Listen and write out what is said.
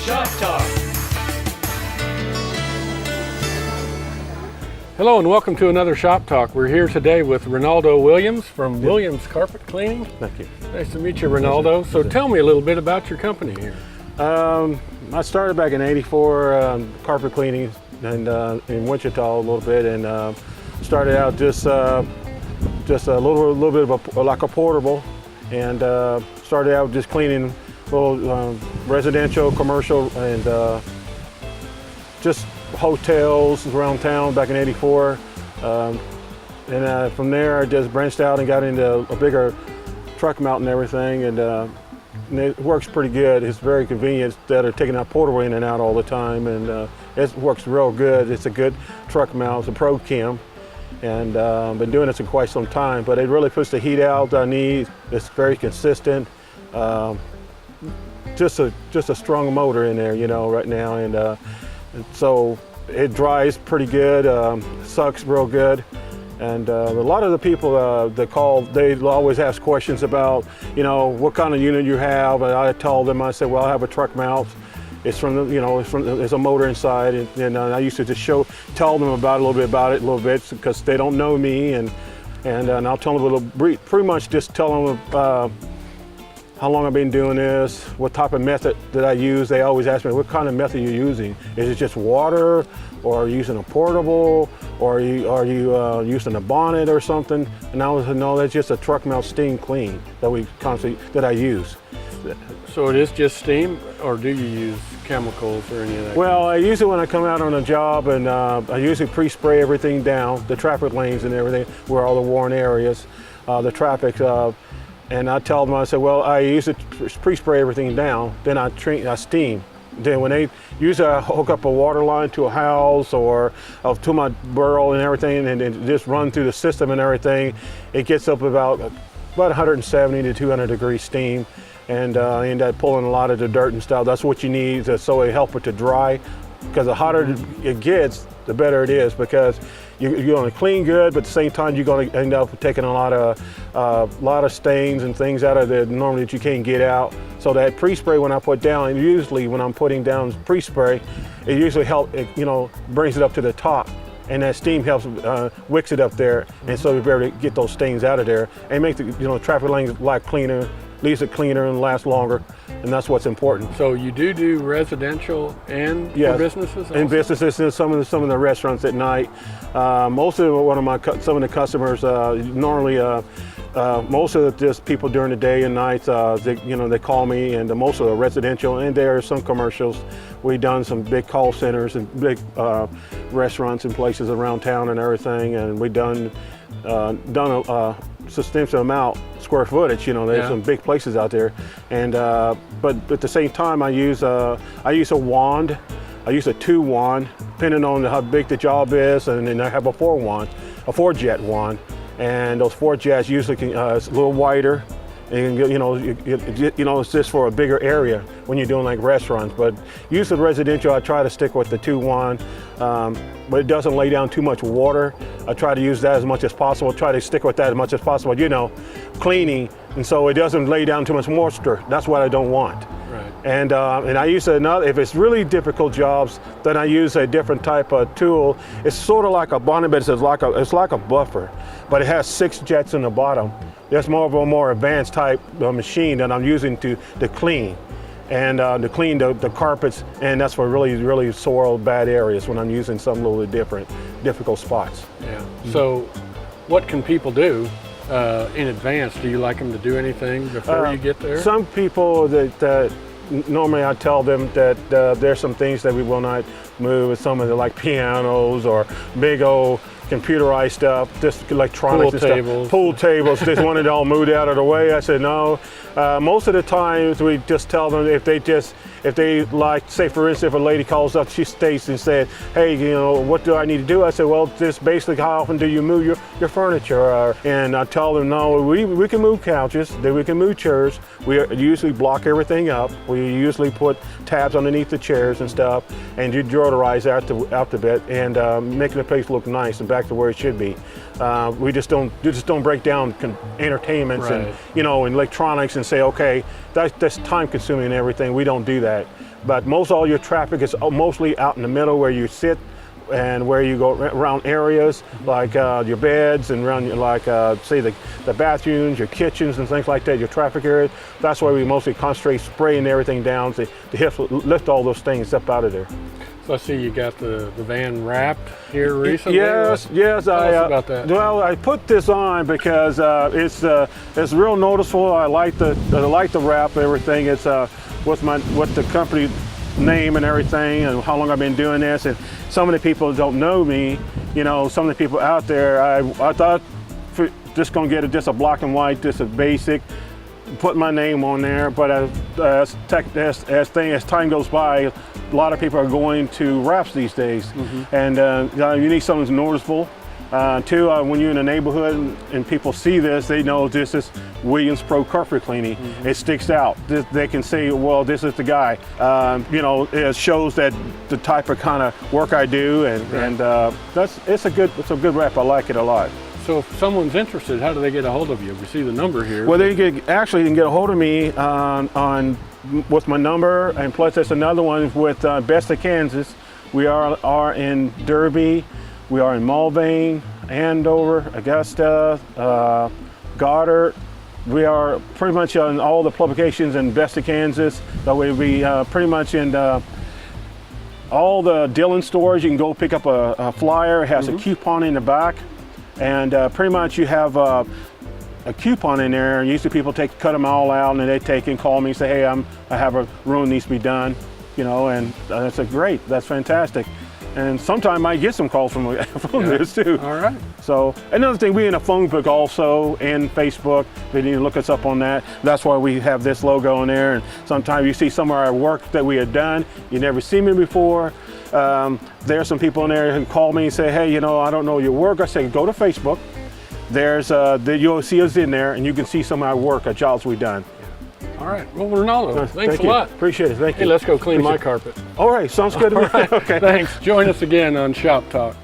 Shop Talk. Hello and welcome to another Shop Talk. We're here today with Ronaldo Williams from Williams Carpet Cleaning. Thank you. Nice to meet you, Ronaldo. So tell me a little bit about your company here. I started back in '84 carpet cleaning and in Wichita a little bit, and started out just a little bit of like a portable, and started out just cleaning little residential, commercial, and just hotels around town back in '84. And from there I just branched out and got into a bigger truck mount and everything, and it works pretty good. It's very convenient instead of taking that portable in and out all the time, and it works real good. It's a good truck mount. It's a Pro Chem, and been doing this for quite some time, but it really puts the heat out that I need. It's very consistent. Just a strong motor in there, right now, and so it dries pretty good, sucks real good. And a lot of the people that call, they always ask questions about, what kind of unit you have. And I tell them, I say, well, I have a truck mount. It's from there's a motor inside. And I used to just tell them about a little bit because they don't know me. And I'll tell them pretty much just tell them how long I've been doing this, what type of method that I use. They always ask me, what kind of method you're using? Is it just water, or are you using a portable, or are you using a bonnet or something? And I was, no, that's just a truck mount steam clean that I use. So it is just steam, or do you use chemicals or any of that? Well, I use it when I come out on a job, and I usually pre-spray everything down, the traffic lanes and everything, where all the worn areas, the traffic. And I tell them, I said, well, I usually pre-spray everything down, then I steam. Then when they usually I hook up a water line to a house or to my burrow and everything, and just run through the system and everything, it gets up about 170 to 200 degree steam, and I end up pulling a lot of the dirt and stuff. That's what you need, so it helps it to dry, because the hotter it gets, the better it is, because you're going to clean good, but at the same time you're going to end up taking a lot of stains and things out of there normally that you can't get out. So that pre-spray when I put down, and usually when I'm putting down pre-spray, it usually brings it up to the top, and that steam helps wicks it up there, and so you're able to get those stains out of there and make the traffic lanes a lot cleaner, leaves it cleaner and lasts longer, and that's what's important. So you do residential and for businesses also? And businesses, and some of the restaurants at night. Most of some of the customers normally most of just people during the day and nights, they call me, and most of the residential, and there are some commercials. We've done some big call centers and big restaurants and places around town and everything, and we've done a substantial amount square footage. There's some big places out there, and but at the same time I use a wand. I use a 2 wand, depending on how big the job is, and then I have a 4 jet wand, and those 4 jets usually it's a little wider, and it's just for a bigger area when you're doing like restaurants. But usually residential, I try to stick with the 2 wand, but it doesn't lay down too much water. I try to use that as much as possible. Try to stick with that as much as possible. Cleaning, and so it doesn't lay down too much moisture. That's what I don't want. Right. And I use another. If it's really difficult jobs, then I use a different type of tool. It's sort of like a bonnet, but it's like a buffer, but it has 6 jets in the bottom. That's more of a more advanced type of machine that I'm using to clean, and to clean the carpets, and that's for really, really soiled bad areas when I'm using some little difficult spots. Yeah. So what can people do in advance? Do you like them to do anything before you get there? Some people that normally I tell them that there's some things that we will not move. Some of the like pianos or big old computerized stuff, just electronics and stuff. Pool tables, just wanted it all moved out of the way. I said no. Most of the times we just tell them if they like, say for instance, if a lady calls up, she states and said, hey, what do I need to do? I said, well, just basically how often do you move your furniture? And I tell them, no, we can move couches, then we can move chairs. We usually block everything up. We usually put tabs underneath the chairs and stuff, and you deodorize out the bit, and making the place look nice and back to where it should be. We just don't break down entertainments, right, and electronics and say, okay, that's time consuming and everything. We don't do that. but most all your traffic is mostly out in the middle where you sit and where you go around areas like your beds and around like say the bathrooms, your kitchens and things like that, your traffic areas. That's why we mostly concentrate spraying everything down to lift all those things up out of there. So I see you got the van wrapped here recently. Yes. Tell us about that. Well, I put this on because it's real noticeable. I like the wrap, everything. It's with the company name and everything, and how long I've been doing this. And some of the people don't know me. You know, some of the people out there. I thought just gonna get just a black and white, just a basic. Put my name on there, but as time goes by, a lot of people are going to wraps these days, and you need something that's noticeable. Too, when you're in a neighborhood and people see this, they know this is Williams Pro Carpet Cleaning. It sticks out. They can say, well, this is the guy. You know, it shows that the type of kind of work I do, and it's a good wrap. I like it a lot. So if someone's interested, how do they get a hold of you? We see the number here. Well, they can get a hold of me with my number, and plus there's another one with Best of Kansas. We are in Derby, we are in Mulvane, Andover, Augusta, Goddard. We are pretty much on all the publications in Best of Kansas. That way we pretty much in all the Dillon stores. You can go pick up a flyer. It has a coupon in the back. And pretty much you have a coupon in there. Usually people cut them all out, and then they take and call me and say, hey, I have a room that needs to be done, you know, and that's great, that's fantastic. And sometimes I might get some calls from this too. All right. So another thing, we're in a phone book also, and Facebook. They need to look us up on that. That's why we have this logo on there. And sometimes you see some of our work that we have done. You never seen me before. There's some people in there who call me and say, hey, you know, I don't know your work. I say, go to Facebook. You'll see us in there, and you can see some of our work, our jobs we've done. All right. Well, Ronaldo, thanks a lot. Appreciate it. Thank you. Hey, let's go clean my carpet. All right. Sounds good to me. All right. Okay. Thanks. Join us again on Shop Talk.